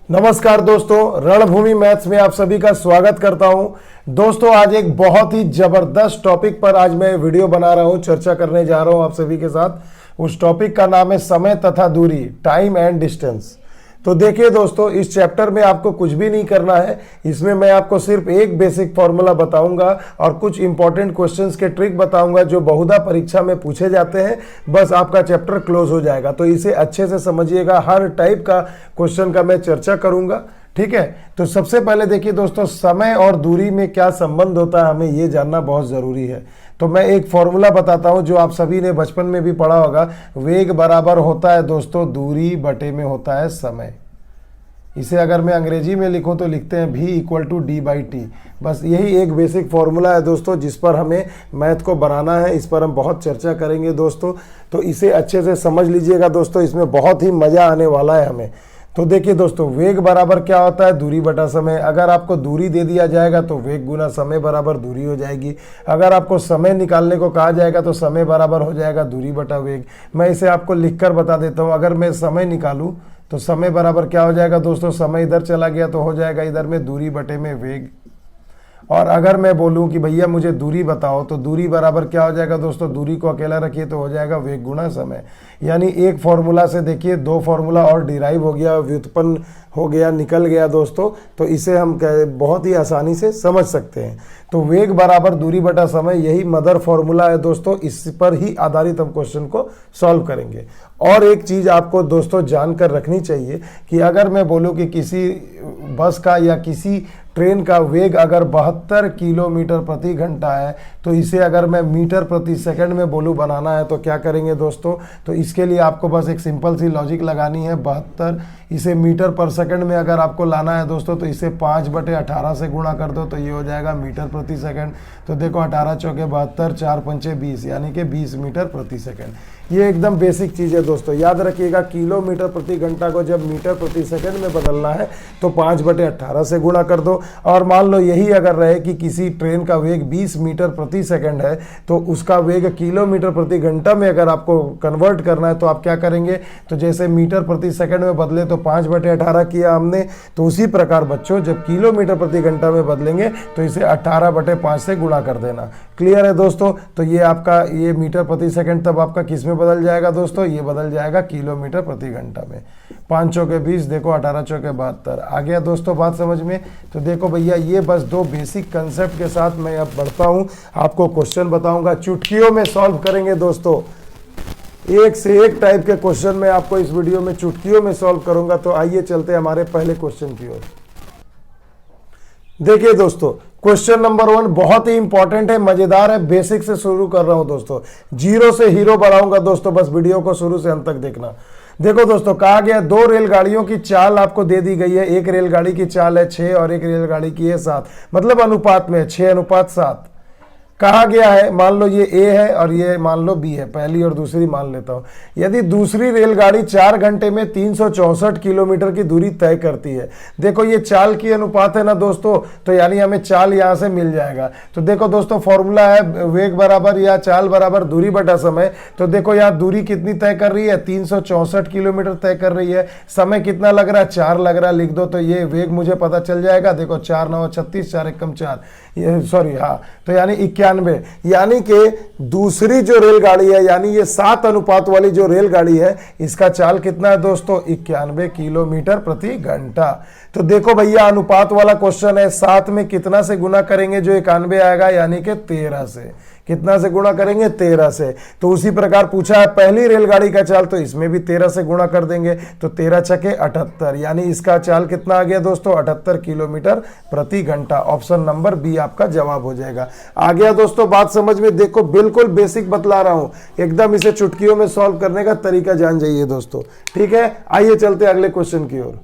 नमस्कार दोस्तों, रणभूमि मैथ्स में आप सभी का स्वागत करता हूं। दोस्तों आज एक बहुत ही जबरदस्त टॉपिक पर आज मैं वीडियो बना रहा हूं, चर्चा करने जा रहा हूं आप सभी के साथ। उस टॉपिक का नाम है समय तथा दूरी, टाइम एंड डिस्टेंस। तो देखिए दोस्तों, इस चैप्टर में आपको कुछ भी नहीं करना है। इसमें मैं आपको सिर्फ एक बेसिक फॉर्मूला बताऊंगा और कुछ इंपॉर्टेंट क्वेश्चंस के ट्रिक बताऊंगा जो बहुधा परीक्षा में पूछे जाते हैं। बस आपका चैप्टर क्लोज हो जाएगा। तो इसे अच्छे से समझिएगा, हर टाइप का क्वेश्चन का मैं चर्चा करूंगा, ठीक है। तो सबसे पहले देखिए दोस्तों, समय और दूरी में क्या संबंध होता है हमें ये जानना बहुत जरूरी है। तो मैं एक फॉर्मूला बताता हूं जो आप सभी ने बचपन में भी पढ़ा होगा। वेग बराबर होता है दोस्तों दूरी बटे में होता है समय। इसे अगर मैं अंग्रेजी में लिखूं तो लिखते हैं v equal to d by t. बस यही एक बेसिक फॉर्मूला है दोस्तों, जिस पर हमें मैथ को बनाना है। इस पर हम बहुत चर्चा करेंगे दोस्तों, तो इसे अच्छे से समझ लीजिएगा दोस्तों, इसमें बहुत ही मज़ा आने वाला है हमें। तो देखिए दोस्तों, वेग बराबर क्या होता है, दूरी बटा समय। अगर आपको दूरी दे दिया जाएगा तो वेग गुना समय बराबर दूरी हो जाएगी। अगर आपको समय निकालने को कहा जाएगा तो समय बराबर हो जाएगा दूरी बटा वेग। मैं इसे आपको लिखकर बता देता हूँ। अगर मैं समय निकालूँ तो समय बराबर क्या हो जाएगा दोस्तों, समय इधर चला गया तो हो जाएगा इधर में दूरी बटे में वेग। और अगर मैं बोलूं कि भैया मुझे दूरी बताओ तो दूरी बराबर क्या हो जाएगा दोस्तों, दूरी को अकेला रखिए तो हो जाएगा वेग गुना समय। यानी एक फॉर्मूला से देखिए दो फॉर्मूला और डिराइव हो गया, व्युत्पन्न हो गया, निकल गया दोस्तों। तो इसे हम बहुत ही आसानी से समझ सकते हैं। तो वेग बराबर दूरी बटा समय, यही मदर फॉर्मूला है दोस्तों। इस पर ही आधारित हम क्वेश्चन को सॉल्व करेंगे। और एक चीज़ आपको दोस्तों जानकर रखनी चाहिए कि अगर मैं बोलूँ कि किसी बस का या किसी ट्रेन का वेग अगर 72 किलोमीटर प्रति घंटा है, तो इसे अगर मैं मीटर प्रति सेकंड में बोलूँ बनाना है तो क्या करेंगे दोस्तों। तो इसके लिए आपको बस एक सिंपल सी लॉजिक लगानी है। 72 इसे मीटर पर सेकंड में अगर आपको लाना है दोस्तों, तो इसे 5/18 से गुणा कर दो तो ये हो जाएगा मीटर प्रति सेकंड। तो देखो 18 चौके 72, 4 पंचे 20, यानी कि 20 मीटर प्रति सेकंड। ये एकदम बेसिक चीज़ है दोस्तों, याद रखिएगा। किलोमीटर प्रति घंटा को जब मीटर प्रति सेकंड में बदलना है तो 5/18 से गुणा कर दो। और मान लो यही अगर रहे कि किसी ट्रेन का वेग 20 मीटर प्रति सेकंड है, तो उसका वेग किलोमीटर प्रति घंटा में अगर आपको कन्वर्ट करना है तो आप क्या करेंगे, तो जैसे मीटर प्रति सेकंड में बदले तो 5/18 किया हमने, तो उसी प्रकार बच्चों जब किलोमीटर प्रति घंटा में बदलेंगे तो इसे 18/5 से गुणा कर देना। क्लियर है दोस्तों। तो ये आपका ये मीटर प्रति सेकंड तब आपका किस में बदल जाएगा दोस्तों, ये बदल जाएगा किलोमीटर प्रति घंटा में। 5 चौके 20, देखो 18 चौके 72। आ गया दोस्तों बात समझ में। तो देखो भैया, ये बस दो बेसिक कंसेप्ट के साथ मैं अब बढ़ता हूँ, आपको क्वेश्चन बताऊंगा, चुटकियों में सॉल्व करेंगे दोस्तों। एक से एक टाइप के क्वेश्चन मैं आपको इस वीडियो में चुटकियों में सॉल्व करूंगा। तो आइए चलते हैं हमारे पहले क्वेश्चन की ओर। देखिए दोस्तों, क्वेश्चन नंबर 1 बहुत ही इंपॉर्टेंट है, मजेदार है। बेसिक से शुरू कर रहा हूं दोस्तों, जीरो से हीरो बढ़ाऊंगा दोस्तों। बस वीडियो को शुरू से अंत तक देखना। देखो दोस्तों, कहा गया 2 रेलगाड़ियों की चाल आपको दे दी गई है। एक रेलगाड़ी की चाल है 6 और एक रेलगाड़ी की है 7, मतलब अनुपात में 6:7। कहा गया है, मान लो ये ए है और ये मान लो बी है, पहली और दूसरी मान लेता हूं। यदि दूसरी रेलगाड़ी 4 घंटे में 364 किलोमीटर की दूरी तय करती है। देखो ये चाल की अनुपात है ना दोस्तों, तो यानी हमें चाल यहां से मिल जाएगा। तो देखो दोस्तों, फॉर्मूला है वेग बराबर या चाल बराबर दूरी बटा समय। तो देखो यहाँ दूरी कितनी तय कर रही है, 364 किलोमीटर तय कर रही है। समय कितना लग रहा है, 4 लग रहा है, लिख दो। तो ये वेग मुझे पता चल जाएगा। देखो 4 9 36, 4 1 4, ये सॉरी हाँ, तो यानी 91। यानी कि दूसरी जो रेलगाड़ी है, यानी ये 7 अनुपात वाली जो रेलगाड़ी है, इसका चाल कितना है दोस्तों, 91 किलोमीटर प्रति घंटा। तो देखो भैया, अनुपात वाला क्वेश्चन है, 7 में कितना से गुना करेंगे जो 91 आएगा, यानी कि 13 से। कितना से गुणा करेंगे, 13 से। तो उसी प्रकार पूछा है पहली रेलगाड़ी का चाल, तो इसमें भी 13 से गुणा कर देंगे। तो 13 छके 78, यानी इसका चाल कितना आ गया दोस्तों, 78 किलोमीटर प्रति घंटा। ऑप्शन नंबर बी आपका जवाब हो जाएगा। आ गया दोस्तों बात समझ में। देखो बिल्कुल बेसिक बतला रहा हूं, एकदम इसे चुटकियों में सॉल्व करने का तरीका जान जाइए दोस्तों, ठीक है। आइए चलते अगले क्वेश्चन की ओर।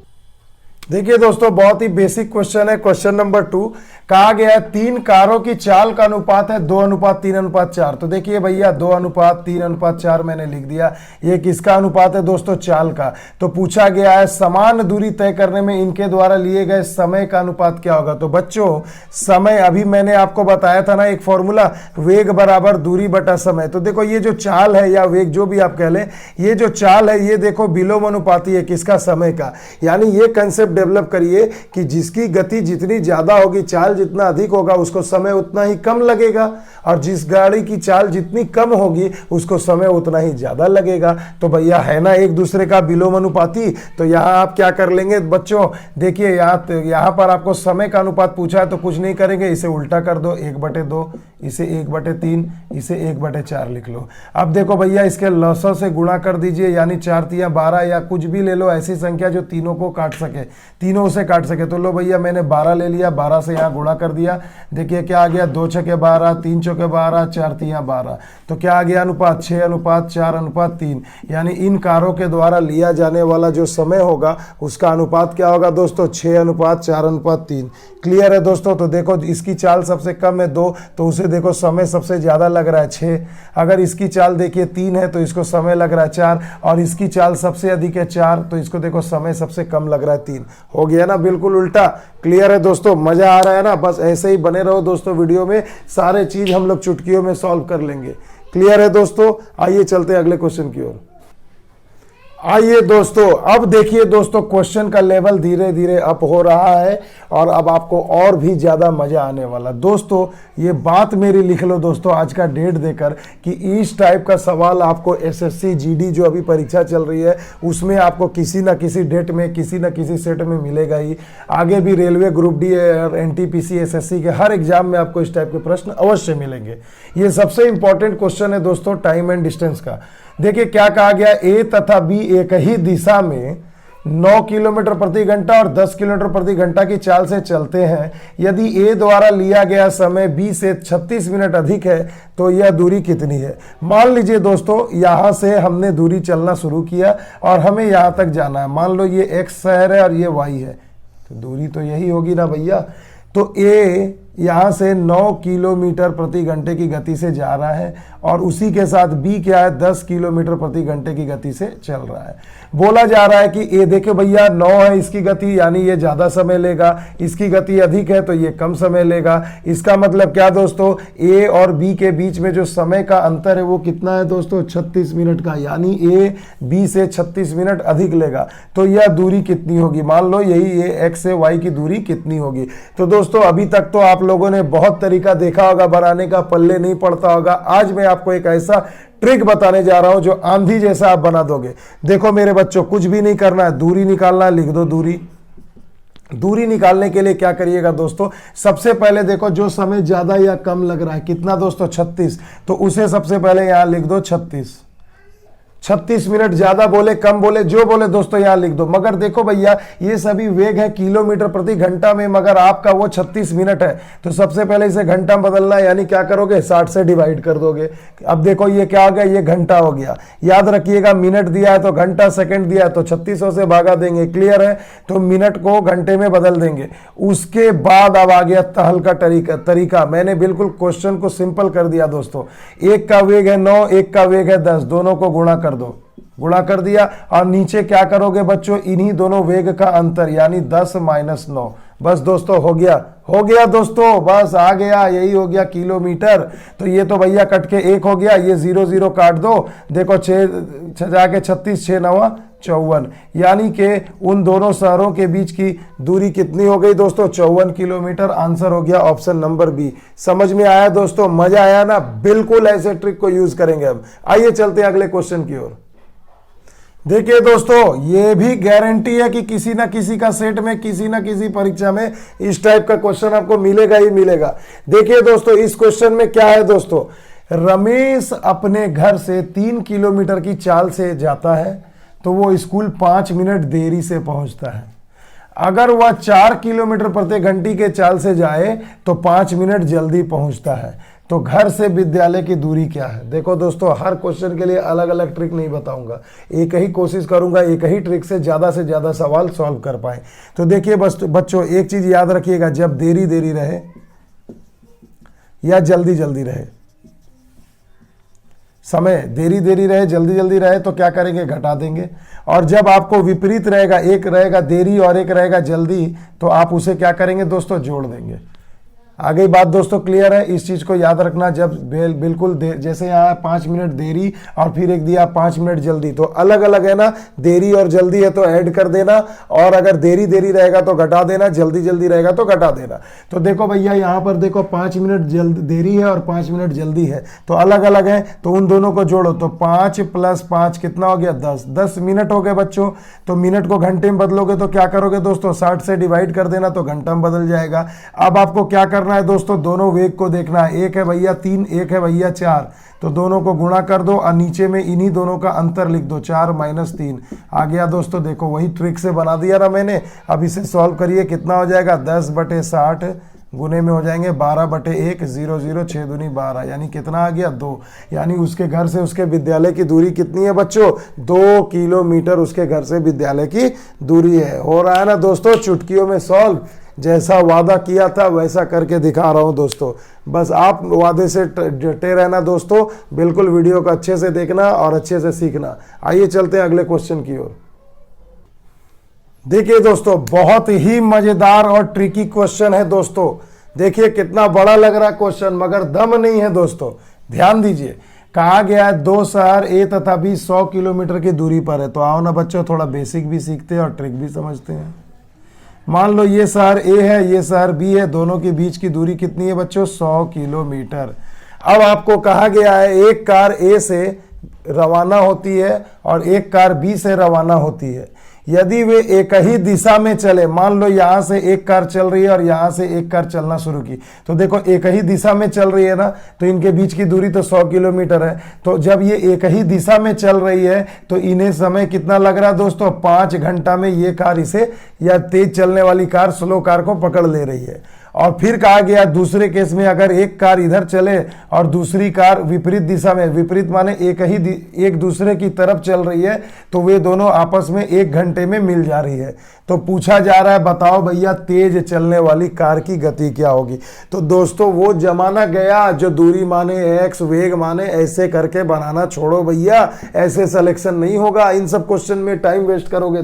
देखिए दोस्तों, बहुत ही बेसिक क्वेश्चन है। क्वेश्चन नंबर 2 कहा गया है 3 कारों की चाल का अनुपात है 2:3:4। तो देखिए भैया 2:3:4 मैंने लिख दिया। ये किसका अनुपात है दोस्तों, चाल का। तो पूछा गया है समान दूरी तय करने में इनके द्वारा लिए गए समय का अनुपात क्या होगा। तो बच्चों, समय अभी मैंने आपको बताया था ना एक फॉर्मूला, वेग बराबर दूरी बटा समय। तो देखो ये जो चाल है या वेग जो भी आप कह लें, ये जो चाल है ये देखो विलोम अनुपाती है किसका, समय का। यानी ये कंसेप्ट डेवलप करिए कि जिसकी गति जितनी ज़्यादा होगी, चाल जितना अधिक होगा, उसको समय उतना ही कम लगेगा, और जिस गाड़ी की चाल जितनी कम होगी उसको समय उतना ही ज़्यादा लगेगा। तो भैया है ना एक दूसरे का विलोमानुपाती। तो यहाँ आप क्या कर लेंगे बच्चों, देखिए यहाँ पर आपको समय का अनुपात पूछा है तो कुछ नहीं करेंगे, इसे उल्टा कर दो, 1/2, इसे 1/3, इसे 1/4 लिख लो। अब देखो भैया इसके लसों से गुणा कर दीजिए, यानी 4 तिया 12 या कुछ भी ले लो ऐसी संख्या जो तीनों को काट सके, तीनों से काट सके। तो लो भैया मैंने 12 ले लिया, 12 से यहाँ गुणा कर दिया। देखिए क्या आ गया, 2 छके 12, 3 चौके 12, 4 तिया 12। तो क्या आ गया अनुपात, 6:4:3। यानी इन कारों के द्वारा लिया जाने वाला जो समय होगा उसका अनुपात क्या होगा दोस्तों, 6:4:3। क्लियर है दोस्तों। तो देखो इसकी चाल सबसे कम है 2, तो उसे देखो समय सबसे ज़्यादा लग रहा है 6। अगर इसकी चाल देखिए 3 है तो इसको समय लग रहा है 4, और इसकी चाल सबसे अधिक है 4, तो इसको देखो समय सबसे कम लग रहा है 3। हो गया ना बिल्कुल उल्टा। क्लियर है दोस्तों, मज़ा आ रहा है ना। बस ऐसे ही बने रहो दोस्तों, वीडियो में सारे चीज़ हम लोग चुटकियों में सॉल्व कर लेंगे। क्लियर है दोस्तों। आइए चलते हैं अगले क्वेश्चन की ओर। आइए दोस्तों, अब देखिए दोस्तों क्वेश्चन का लेवल धीरे धीरे अप हो रहा है और अब आपको और भी ज़्यादा मज़ा आने वाला। दोस्तों ये बात मेरी लिख लो दोस्तों आज का डेट देकर कि इस टाइप का सवाल आपको एसएससी जीडी जो अभी परीक्षा चल रही है उसमें आपको किसी ना किसी डेट में, किसी ना किसी सेट में मिलेगा ही। आगे भी रेलवे ग्रुप डी और एनटीपीसी एसएससी के हर एग्जाम में आपको इस टाइप के प्रश्न अवश्य मिलेंगे। ये सबसे इंपॉर्टेंट क्वेश्चन है दोस्तों टाइम एंड डिस्टेंस का। देखिए क्या कहा गया, ए तथा बी एक ही दिशा में 9 किलोमीटर प्रति घंटा और 10 किलोमीटर प्रति घंटा की चाल से चलते हैं। यदि ए द्वारा लिया गया समय बी से 36 मिनट अधिक है तो यह दूरी कितनी है। मान लीजिए दोस्तों यहाँ से हमने दूरी चलना शुरू किया और हमें यहाँ तक जाना है। मान लो ये एक्स शहर है और ये वाई है, तो दूरी तो यही होगी ना भैया। तो ए यहाँ से 9 किलोमीटर प्रति घंटे की गति से जा रहा है और उसी के साथ बी क्या है, 10 किलोमीटर प्रति घंटे की गति से चल रहा है। बोला जा रहा है कि ए देखो भैया 9 है इसकी गति, यानी ये ज़्यादा समय लेगा, इसकी गति अधिक है तो ये कम समय लेगा। इसका मतलब क्या दोस्तों, ए और बी के बीच में जो समय का अंतर है वो कितना है दोस्तों, 36 मिनट का, यानी ए बी से 36 मिनट अधिक लेगा। तो यह दूरी कितनी होगी, मान लो यही ए एक्स से वाई की दूरी कितनी होगी। तो दोस्तों अभी तक तो आप लोगों ने बहुत तरीका देखा होगा बनाने का, पल्ले नहीं पड़ता होगा। आज मैं आपको एक ऐसा ट्रिक बताने जा रहा हूं जो आंधी जैसा आप बना दोगे। देखो मेरे बच्चों, कुछ भी नहीं करना है, दूरी निकालना है, लिख दो दूरी। दूरी निकालने के लिए क्या करिएगा दोस्तों, सबसे पहले देखो जो समय ज्यादा या कम लग रहा है, कितना दोस्तों 36, तो उसे सबसे पहले यहां लिख दो 36 मिनट। ज्यादा बोले कम बोले जो बोले दोस्तों यहां लिख दो। मगर देखो भैया ये सभी वेग है किलोमीटर प्रति घंटा में, मगर आपका वो 36 मिनट है। तो सबसे पहले इसे घंटा में बदलना है, यानी क्या करोगे 60 से डिवाइड कर दोगे। अब देखो ये क्या हो गया, ये घंटा हो गया। याद रखिएगा मिनट दिया है तो घंटा, सेकंड दिया है तो 3600 से भागा देंगे। क्लियर है, तो मिनट को घंटे में बदल देंगे। उसके बाद अब आ गया हल्का तरीका। मैंने बिल्कुल क्वेश्चन को सिंपल कर दिया दोस्तों। एक का वेग है 9, एक का वेग है 10, दोनों को गुणा कर दो। गुणा कर दिया और नीचे क्या करोगे बच्चों, इन्हीं दोनों वेग का अंतर, यानी 10 - 9। बस दोस्तों हो गया दोस्तों, बस आ गया, यही हो गया किलोमीटर। तो ये तो भैया कट के 1 हो गया, ये 0 0 काट दो। देखो 6 जाके 36, 6 9 54, यानी कि उन दोनों शहरों के बीच की दूरी कितनी हो गई दोस्तों, 54 किलोमीटर। आंसर हो गया ऑप्शन नंबर बी। समझ में आया दोस्तों, मजा आया ना। बिल्कुल ऐसे ट्रिक को यूज करेंगे अब। आइए चलते हैं अगले क्वेश्चन की ओर। देखिए दोस्तों ये भी गारंटी है कि किसी ना किसी का सेट में, किसी ना किसी परीक्षा में इस टाइप का क्वेश्चन आपको मिलेगा ही मिलेगा। देखिए दोस्तों इस क्वेश्चन में क्या है दोस्तों, रमेश अपने घर से 3 किलोमीटर की चाल से जाता है तो वो स्कूल 5 मिनट देरी से पहुंचता है। अगर वह 4 किलोमीटर प्रति घंटे के चाल से जाए तो 5 मिनट जल्दी पहुंचता है। तो घर से विद्यालय की दूरी क्या है। देखो दोस्तों हर क्वेश्चन के लिए अलग अलग ट्रिक नहीं बताऊंगा, एक ही कोशिश करूंगा एक ही ट्रिक से ज़्यादा सवाल सॉल्व कर पाए। तो देखिए बच्चों एक चीज़ याद रखिएगा, जब देरी देरी रहे या जल्दी जल्दी रहे, समय देरी देरी रहे जल्दी जल्दी रहे तो क्या करेंगे, घटा देंगे। और जब आपको विपरीत रहेगा, एक रहेगा देरी और एक रहेगा जल्दी, तो आप उसे क्या करेंगे दोस्तों, जोड़ देंगे। आ गई बात दोस्तों, क्लियर है? इस चीज को याद रखना, जब बिल्कुल जैसे यहाँ 5 मिनट देरी और फिर एक दिया 5 मिनट जल्दी, तो अलग अलग है ना, देरी और जल्दी है तो ऐड कर देना, और अगर देरी देरी रहेगा तो घटा देना, जल्दी जल्दी रहेगा तो घटा देना। तो देखो भैया यहाँ पर देखो 5 मिनट देरी है और 5 मिनट जल्दी है, तो अलग अलग है, तो उन दोनों को जोड़ो, तो 5 + 5 कितना हो गया? 10। 10 मिनट हो गए बच्चों। तो मिनट को घंटे में बदलोगे तो क्या करोगे दोस्तों? 60 से डिवाइड कर देना तो घंटा में बदल जाएगा। अब आपको क्या करना है दोस्तों? दोनों वेग को देखना है, एक है भैया 3, एक है भैया 4, तो दोनों को गुणा कर दो और नीचे में इन्हीं दोनों का अंतर लिख दो, 4 - 3 आ गया दोस्तों। देखो वही ट्रिक से बना दिया ना मैंने। अब इसे सॉल्व करिए, कितना हो जाएगा? 10/60 गुने में हो जाएंगे 12/1, 0 0 6 दूनी 12, यानी कितना आ गया? 2। यानी उसके घर से उसके विद्यालय की दूरी कितनी है बच्चों? 2 किलोमीटर उसके घर से विद्यालय की दूरी है। हो रहा है ना दोस्तों चुटकियों में सॉल्व? जैसा वादा किया था वैसा करके दिखा रहा हूं दोस्तों। बस आप वादे से डटे रहना दोस्तों, बिल्कुल वीडियो को अच्छे से देखना और अच्छे से सीखना। आइए चलते हैं अगले क्वेश्चन की ओर। देखिए दोस्तों, बहुत ही मजेदार और ट्रिकी क्वेश्चन है दोस्तों। देखिए कितना बड़ा लग रहा है क्वेश्चन, मगर दम नहीं है दोस्तों। ध्यान दीजिए, कहा गया है 2 शहर ए तथा बी 100 किलोमीटर की दूरी पर है। तो आओ ना बच्चों, थोड़ा बेसिक भी सीखते हैं और ट्रिक भी समझते हैं। मान लो ये शहर ए है, ये शहर बी है, दोनों के बीच की दूरी कितनी है बच्चों? 100 किलोमीटर। अब आपको कहा गया है एक कार ए से रवाना होती है और एक कार बी से रवाना होती है। यदि वे एक ही दिशा में चले, मान लो यहां से एक कार चल रही है और यहां से एक कार चलना शुरू की, तो देखो एक ही दिशा में चल रही है ना, तो इनके बीच की दूरी तो 100 किलोमीटर है। तो जब ये एक ही दिशा में चल रही है तो इन्हें समय कितना लग रहा है दोस्तों? 5 घंटा में ये कार इसे, या तेज चलने वाली कार स्लो कार को पकड़ ले रही है। और फिर कहा गया दूसरे केस में, अगर एक कार इधर चले और दूसरी कार विपरीत दिशा में, विपरीत माने एक दूसरे की तरफ चल रही है, तो वे दोनों आपस में 1 घंटे में मिल जा रही है। तो पूछा जा रहा है बताओ भैया तेज चलने वाली कार की गति क्या होगी? तो दोस्तों वो जमाना गया जो दूरी माने x, वेग माने ऐसे करके बनाना छोड़ो भैया, ऐसे सिलेक्शन नहीं होगा इन सब क्वेश्चन में, टाइम वेस्ट करोगे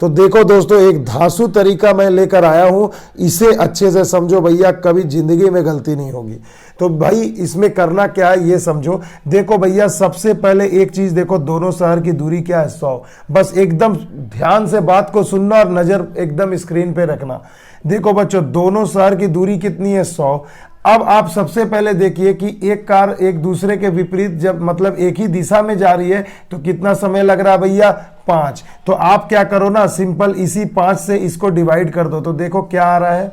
तो देखो दोस्तों, एक धांसू तरीका मैं लेकर आया हूं, इसे अच्छे से समझो भैया, कभी जिंदगी में गलती नहीं होगी। तो भाई इसमें करना क्या है ये समझो। देखो भैया सबसे पहले एक चीज देखो, दोनों शहर की दूरी क्या है? 100। बस एकदम ध्यान से बात को सुनना और नजर एकदम स्क्रीन पे रखना। देखो बच्चों दोनों शहर की दूरी कितनी है? 100। अब आप सबसे पहले देखिए कि एक कार एक दूसरे के विपरीत, जब मतलब एक ही दिशा में जा रही है तो कितना समय लग रहा है भैया? 5। तो आप क्या करो ना, सिंपल इसी 5 से इसको डिवाइड कर दो, तो देखो क्या आ रहा है?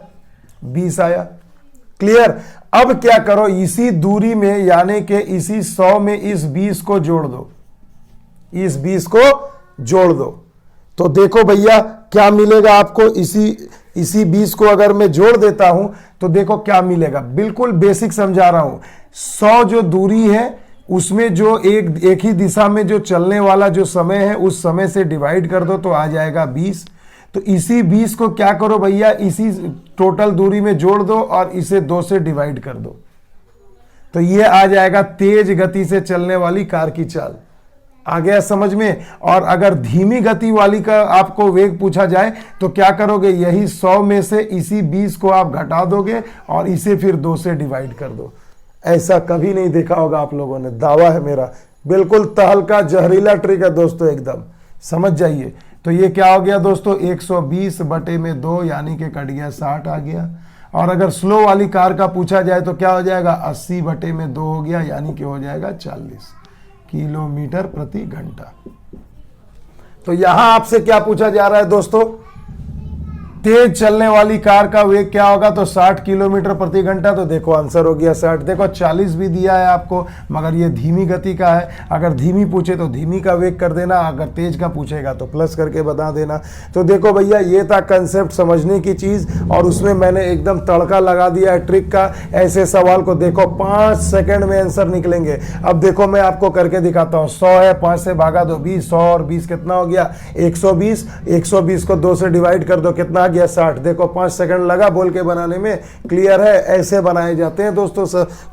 20 आया। क्लियर? अब क्या करो, इसी दूरी में यानी कि इसी 100 में इस 20 को जोड़ दो, इस 20 को जोड़ दो, तो देखो भैया क्या मिलेगा आपको। इसी 20 को अगर मैं जोड़ देता हूं तो देखो क्या मिलेगा। बिल्कुल बेसिक समझा रहा हूं। 100 जो दूरी है उसमें जो एक ही दिशा में जो चलने वाला जो समय है उस समय से डिवाइड कर दो तो आ जाएगा 20। तो इसी 20 को क्या करो भैया, इसी टोटल दूरी में जोड़ दो और इसे 2 से डिवाइड कर दो, तो ये आ जाएगा तेज गति से चलने वाली कार की चाल। आ गया समझ में? और अगर धीमी गति वाली का आपको वेग पूछा जाए तो क्या करोगे, यही 100 में से इसी 20 को आप घटा दोगे और इसे फिर 2 से डिवाइड कर दो। ऐसा कभी नहीं देखा होगा आप लोगों ने, दावा है मेरा। बिल्कुल तहलका जहरीला ट्रिक है दोस्तों, एकदम समझ जाइए। तो ये क्या हो गया दोस्तों, 120/2 यानी कि कट गया 60 आ गया। और अगर स्लो वाली कार का पूछा जाए तो क्या हो जाएगा, 80/2 हो गया यानी कि हो जाएगा 40 किलोमीटर प्रति घंटा। तो यहां आपसे क्या पूछा जा रहा है दोस्तों, तेज चलने वाली कार का वेग क्या होगा, तो 60 किलोमीटर प्रति घंटा। तो देखो आंसर हो गया 60। देखो 40 भी दिया है आपको, मगर ये धीमी गति का है। अगर धीमी पूछे तो धीमी का वेग कर देना, अगर तेज का पूछेगा तो प्लस करके बता देना। तो देखो भैया ये था कंसेप्ट समझने की चीज, और उसमें मैंने एकदम तड़का लगा दिया है ट्रिक का। ऐसे सवाल को देखो 5 सेकंड में आंसर निकलेंगे। अब देखो मैं आपको करके दिखाता हूँ। 100 है, 5 से भागा दो 20, 100 और 20 कितना हो गया, 120। 120 को 2 से डिवाइड कर दो, कितना गया 60। देखो 5 सेकंड लगा बोल के बनाने में। क्लियर है? ऐसे बनाए जाते हैं दोस्तों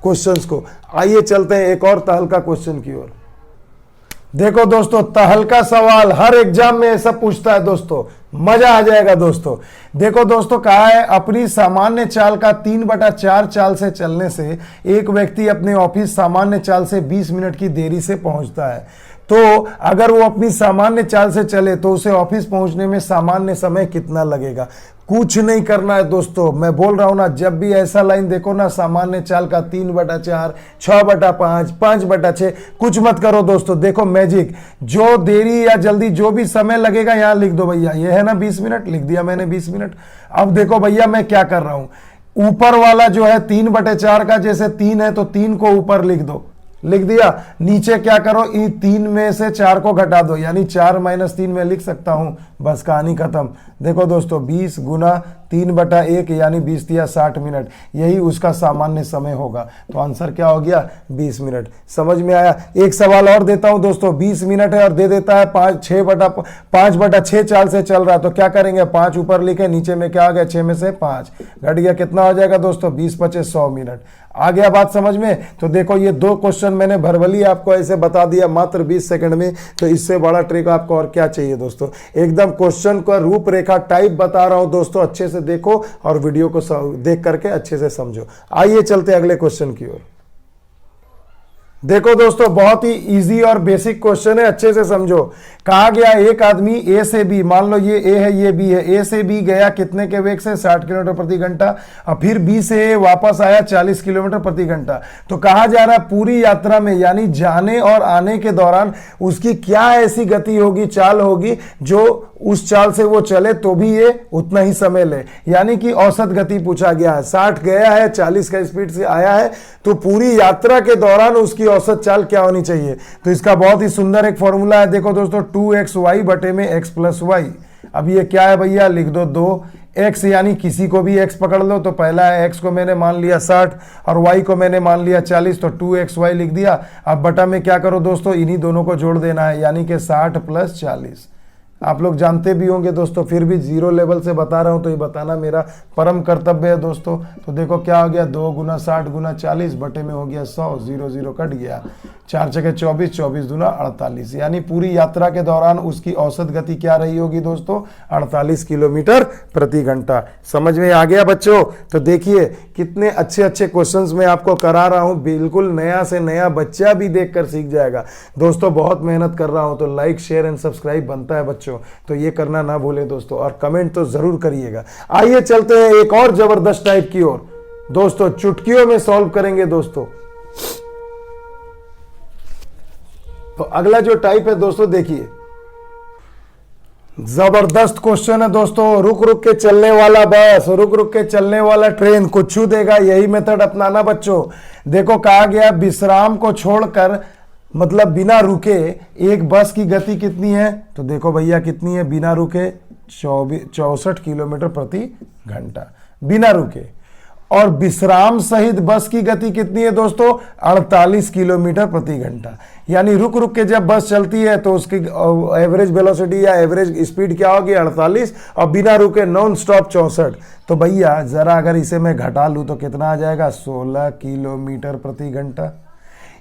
क्वेश्चंस को। आइए चलते हैं एक और तहलका क्वेश्चन की ओर। देखो दोस्तों, तहलका सवाल हर एग्जाम में ऐसा पूछता है दोस्तों, मजा आ जाएगा दोस्तों। देखो दोस्तों, कहा है अपनी सामान्य चाल का 3/4 चाल से चलने से एक व्यक्ति अपने ऑफिस सामान्य चाल से 20 मिनट की देरी से पहुंचता है। तो अगर वो अपनी सामान्य चाल से चले तो उसे ऑफिस पहुंचने में सामान्य समय कितना लगेगा। कुछ नहीं करना है दोस्तों, मैं बोल रहा हूं ना, जब भी ऐसा लाइन देखो ना, सामान्य चाल का 3/4, 6/5, 5/6, कुछ मत करो दोस्तों। देखो मैजिक, जो देरी या जल्दी जो भी समय लगेगा यहां लिख दो भैया। ये है ना 20 मिनट, लिख दिया मैंने 20 मिनट। अब देखो भैया मैं क्या कर रहा हूं, ऊपर वाला जो है 3/4 का, जैसे 3 है तो 3 को ऊपर लिख दो, लिख दिया। नीचे क्या करो, इन 3 में से 4 को घटा दो, यानी 4 - 3 में लिख सकता हूं, बस कहानी खत्म। देखो दोस्तों, 20 गुना 3/1 यानी 20 या 60 मिनट, यही उसका सामान्य समय होगा। तो आंसर क्या हो गया, 20 मिनट। समझ में आया। एक सवाल और देता हूं दोस्तों, 20 मिनट है और दे देता है 5/6 चाल से चल रहा है, तो क्या करेंगे, 5 ऊपर लिखे, नीचे में क्या आ गया, 6 में से 5 घट गया, कितना हो जाएगा दोस्तों, 20/5 100 मिनट। आ गया बात समझ में। तो देखो ये 2 क्वेश्चन मैंने भरवली आपको ऐसे बता दिया मात्र 20 सेकंड में, तो इससे बड़ा ट्रिक आपको और क्या चाहिए दोस्तों। एकदम क्वेश्चन का रूपरेखा टाइप बता रहा हूं दोस्तों, अच्छे से देखो और वीडियो को देख करके अच्छे से समझो। आइए चलते अगले क्वेश्चन की ओर। देखो दोस्तों, बहुत ही इजी और बेसिक क्वेश्चन है, अच्छे से समझो। कहा गया एक आदमी ए से बी, मान लो ये ए है ये बी है, ए से बी गया कितने के वेग से, 60 किलोमीटर प्रति घंटा, और फिर बी से ए वापस आया 40 किलोमीटर प्रति घंटा। तो कहा जा रहा है पूरी यात्रा में यानी जाने और आने के दौरान उसकी क्या ऐसी गति होगी, चाल होगी, जो उस चाल से वो चले तो भी ये उतना ही समय ले, यानी कि औसत गति पूछा गया है। 60 गया है, 40 का स्पीड से आया है, तो पूरी यात्रा के दौरान उसकी औसत चाल क्या होनी चाहिए। तो इसका बहुत ही सुंदर एक फॉर्मूला है, देखो दोस्तों, 2xy बटे में x + y। अब ये क्या है भैया, लिख दो 2x, यानी किसी को भी x पकड़ लो। तो पहला है x को मैंने मान लिया 60 और y को मैंने मान लिया 40, तो 2xy लिख दिया। अब बटा में क्या करो दोस्तों, इन्हीं दोनों को जोड़ देना है, यानी कि 60 + 40। आप लोग जानते भी होंगे दोस्तों, फिर भी जीरो लेवल से बता रहा हूं तो ये बताना मेरा परम कर्तव्य है दोस्तों। तो देखो क्या हो गया, 2 × 60 × 40 बटे में हो गया 100, 0 0 कट गया, 4 × 6 = 24, 24 × 2 = 48, यानी पूरी यात्रा के दौरान उसकी औसत गति क्या रही होगी दोस्तों, 48 किलोमीटर प्रति घंटा। समझ में आ गया बच्चों। तो देखिए कितने अच्छे अच्छे क्वेश्चंस मैं आपको करा रहा हूं, बिल्कुल नया से नया बच्चा भी देखकर सीख जाएगा दोस्तों। बहुत मेहनत कर रहा हूं, तो लाइक शेयर एंड सब्सक्राइब बनता है बच्चों, तो ये करना ना भूले दोस्तों, और कमेंट तो जरूर करिएगा। आइए चलते हैं एक और जबरदस्त टाइप की ओर दोस्तों, चुटकियों में सॉल्व करेंगे दोस्तों। तो अगला जो टाइप है दोस्तों, देखिए जबरदस्त क्वेश्चन है दोस्तों। रुक रुक के चलने वाला बस, रुक रुक के चलने वाला ट्रेन कुछ छू देगा, यही मेथड अपनाना बच्चों। देखो कहा गया विश्राम को छोड़कर, मतलब बिना रुके एक बस की गति कितनी है। तो देखो भैया कितनी है, बिना रुके 64 किलोमीटर प्रति घंटा बिना रुके। और विश्राम सहित बस की गति कितनी है दोस्तों, 48 किलोमीटर प्रति घंटा। यानी रुक रुक के जब बस चलती है तो उसकी एवरेज वेलोसिटी या एवरेज स्पीड क्या होगी, 48, और बिना रुके नॉन स्टॉप 64। तो भैया जरा अगर इसे मैं घटा लूं तो कितना आ जाएगा, 16 किलोमीटर प्रति घंटा।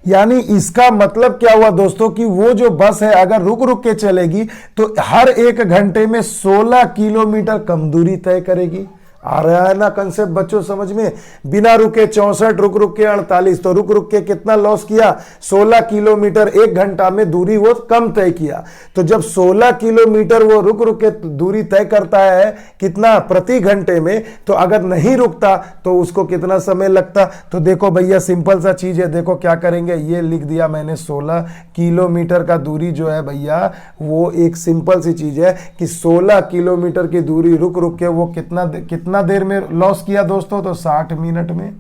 यानी इसका मतलब क्या हुआ दोस्तों कि वो जो बस है अगर रुक रुक के चलेगी तो हर 1 घंटे में 16 किलोमीटर कम दूरी तय करेगी। आ रहा है ना कंसेप्ट बच्चों समझ में। बिना रुके 64, रुक रुक के 48, तो रुक रुक के कितना लॉस किया, 16 किलोमीटर 1 घंटा में दूरी वो कम तय किया। तो जब 16 किलोमीटर वो रुक रुक के दूरी तय करता है कितना, प्रति घंटे में, तो अगर नहीं रुकता तो उसको कितना समय लगता। तो देखो भैया सिंपल सा चीज है, देखो क्या करेंगे, ये लिख दिया मैंने 16 किलोमीटर का दूरी जो है भैया, वो एक सिंपल सी चीज है कि 16 किलोमीटर की दूरी रुक रुक के वो कितना देर में लॉस किया दोस्तों, तो 60 मिनट में,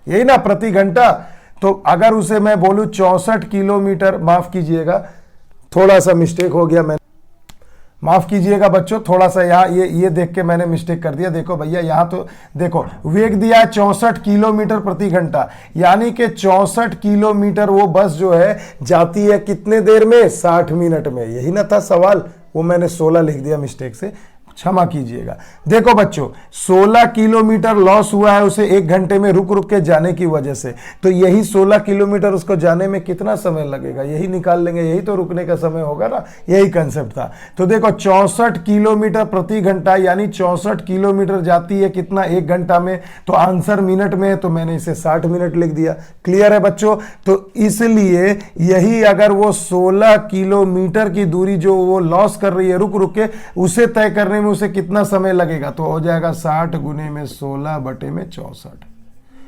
यही ना, प्रति घंटा। तो अगर उसे मैं बोलूं 64 किलोमीटर, माफ कीजिएगा थोड़ा सा मिस्टेक हो गया, मैं माफ कीजिएगा बच्चों, थोड़ा सा यहाँ ये देख के मैंने मिस्टेक कर दिया। देखो भैया यहाँ तो देखो वेग दिया है 64 किलोमीटर प्रति घंटा, यानी कि 64 किलोमीटर वो बस जो है जाती है कितने देर में, 60 मिनट में। यही ना था सवाल, वो मैंने 16 लिख दिया मिस्टेक से। क्षमा कीजिएगा। देखो बच्चों, 16 किलोमीटर लॉस हुआ है उसे 1 घंटे में रुक रुक के जाने की वजह से, तो यही 16 किलोमीटर उसको जाने में कितना समय लगेगा, यही निकाल लेंगे, यही तो रुकने का समय होगा ना, यही कंसेप्ट था। तो देखो 64 किलोमीटर प्रति घंटा, यानी 64 किलोमीटर जाती है कितना 1 घंटा में, तो आंसर मिनट में है, तो मैंने इसे 60 मिनट लिख दिया। क्लियर है बच्चों? तो इसलिए यही अगर वो 16 किलोमीटर की दूरी जो वो लॉस कर रही है रुक रुक के, उसे तय करने में उसे कितना समय लगेगा, तो हो जाएगा 60 गुने में 16 बटे में 64।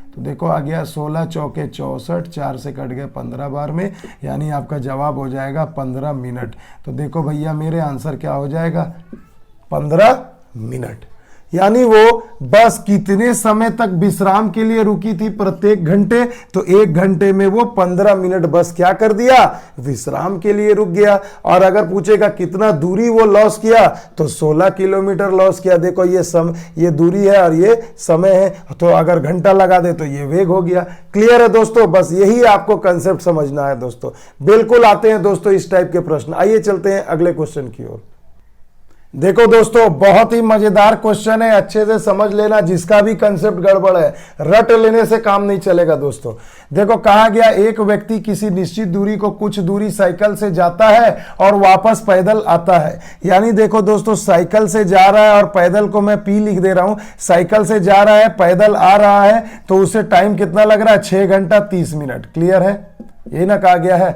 तो देखो आ गया 16 चौके 64, 4 से कट गए 15 बार में, यानी आपका जवाब हो जाएगा 15 मिनट। तो देखो भैया मेरे आंसर क्या हो जाएगा, 15 मिनट। यानी वो बस कितने समय तक विश्राम के लिए रुकी थी प्रत्येक घंटे, तो 1 घंटे में वो 15 मिनट बस क्या कर दिया, विश्राम के लिए रुक गया। और अगर पूछेगा कितना दूरी वो लॉस किया, तो 16 किलोमीटर लॉस किया। देखो ये दूरी है और ये समय है, तो अगर घंटा लगा दे तो ये वेग हो गया। क्लियर है दोस्तों? बस यही आपको कंसेप्ट समझना है दोस्तों। बिल्कुल आते हैं दोस्तों इस टाइप के प्रश्न। आइए चलते हैं अगले क्वेश्चन की ओर। देखो दोस्तों, बहुत ही मजेदार क्वेश्चन है, अच्छे से समझ लेना। जिसका भी कंसेप्ट गड़बड़ है, रट लेने से काम नहीं चलेगा दोस्तों। देखो कहा गया, एक व्यक्ति किसी निश्चित दूरी को कुछ दूरी साइकिल से जाता है और वापस पैदल आता है। यानी देखो दोस्तों, साइकिल से जा रहा है और पैदल को मैं पी लिख दे रहा हूं, साइकिल से जा रहा है पैदल आ रहा है, तो उसे टाइम कितना लग रहा है, 6 घंटा 30 मिनट। क्लियर है? यही ना कहा गया है।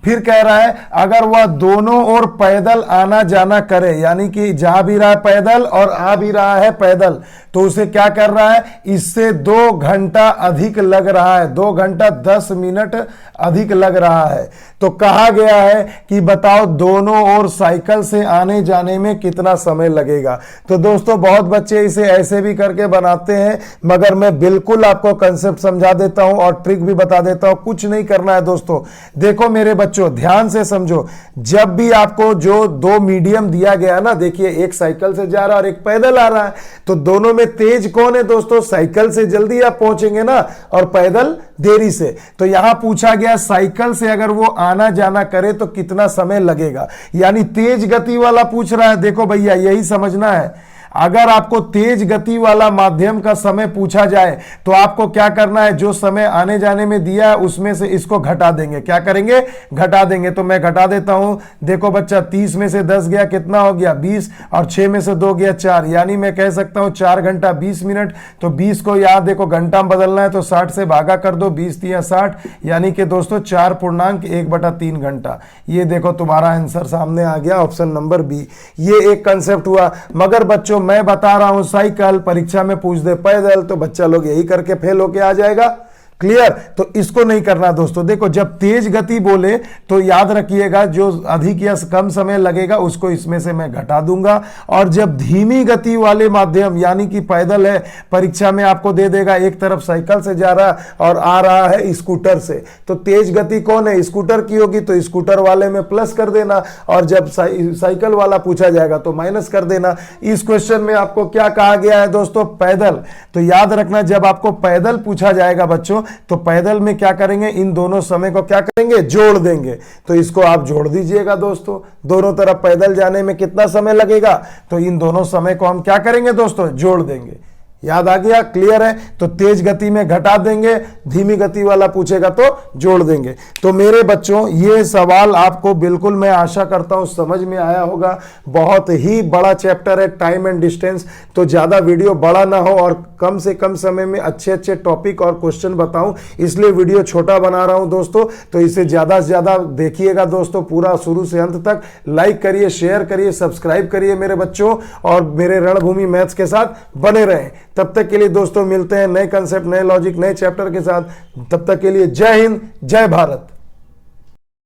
फिर कह रहा है अगर वह दोनों ओर पैदल आना जाना करे, यानी कि जा भी रहा है पैदल और आ भी रहा है पैदल, तो उसे क्या कर रहा है, इससे 2 घंटा अधिक लग रहा है, 2 घंटा 10 मिनट अधिक लग रहा है। तो कहा गया है कि बताओ दोनों ओर साइकिल से आने जाने में कितना समय लगेगा। तो दोस्तों बहुत बच्चे इसे ऐसे भी करके बनाते हैं, मगर मैं बिल्कुल आपको कंसेप्ट समझा देता हूं और ट्रिक भी बता देता हूं। कुछ नहीं करना है दोस्तों। देखो मेरे बच्चों ध्यान से समझो, जब भी आपको जो 2 मीडियम दिया गया ना, देखिए एक साइकिल से जा रहा है और एक पैदल आ रहा है, तो दोनों में तेज कौन है दोस्तों, साइकिल से जल्दी आप पहुंचेंगे ना और पैदल देरी से। तो यहां पूछा गया साइकिल से अगर वो आना जाना करे तो कितना समय लगेगा, यानी तेज गति वाला पूछ रहा है। देखो भैया यही समझना है, अगर आपको तेज गति वाला माध्यम का समय पूछा जाए तो आपको क्या करना है, जो समय आने जाने में दिया है उसमें से इसको घटा देंगे। क्या करेंगे, घटा देंगे। तो मैं घटा देता हूं। देखो बच्चा 30 में से 10 गया, कितना हो गया 20, और 6 में से 2 गया 4, यानी मैं कह सकता हूं 4 घंटा 20 मिनट। तो 20 को याद देखो घंटा में बदलना है तो 60 से भागा कर दो, 20 3 60, यानी कि दोस्तों 4.1/3 घंटा। ये देखो तुम्हारा आंसर सामने आ गया, ऑप्शन नंबर बी। ये एक कंसेप्ट हुआ। मगर बच्चों मैं बता रहा हूं साइकिल, परीक्षा में पूछ दे पैदल, तो बच्चा लोग यही करके फेल होके आ जाएगा। क्लियर? तो इसको नहीं करना दोस्तों। देखो जब तेज गति बोले तो याद रखिएगा जो अधिक या कम समय लगेगा उसको इसमें से मैं घटा दूंगा, और जब धीमी गति वाले माध्यम यानी कि पैदल है, परीक्षा में आपको दे देगा एक तरफ साइकिल से जा रहा और आ रहा है स्कूटर से, तो तेज गति कौन है, स्कूटर की होगी, तो स्कूटर वाले में प्लस कर देना, और जब साइकिल वाला पूछा जाएगा तो माइनस कर देना। इस क्वेश्चन में आपको क्या कहा गया है दोस्तों, पैदल। तो याद रखना जब आपको पैदल पूछा जाएगा बच्चों, तो पैदल में क्या करेंगे, इन दोनों समय को क्या करेंगे, जोड़ देंगे। तो इसको आप जोड़ दीजिएगा दोस्तों, दोनों तरफ पैदल जाने में कितना समय लगेगा, तो इन दोनों समय को हम क्या करेंगे दोस्तों, जोड़ देंगे। याद आ गया? क्लियर है? तो तेज गति में घटा देंगे, धीमी गति वाला पूछेगा तो जोड़ देंगे। तो मेरे बच्चों ये सवाल आपको बिल्कुल मैं आशा करता हूं समझ में आया होगा। बहुत ही बड़ा चैप्टर है टाइम एंड डिस्टेंस, तो ज्यादा वीडियो बड़ा ना हो और कम से कम समय में अच्छे अच्छे टॉपिक और क्वेश्चन बताऊं, इसलिए वीडियो छोटा बना रहा हूं दोस्तों। तो इसे ज्यादा से ज्यादा देखिएगा दोस्तों, पूरा शुरू से अंत तक। लाइक करिए, शेयर करिए, सब्सक्राइब करिए मेरे बच्चों, और मेरे रणभूमि मैथ्स के साथ बने रहें। तब तक के लिए दोस्तों मिलते हैं नए कंसेप्ट, नए लॉजिक, नए चैप्टर के साथ। तब तक के लिए जय हिंद, जय भारत।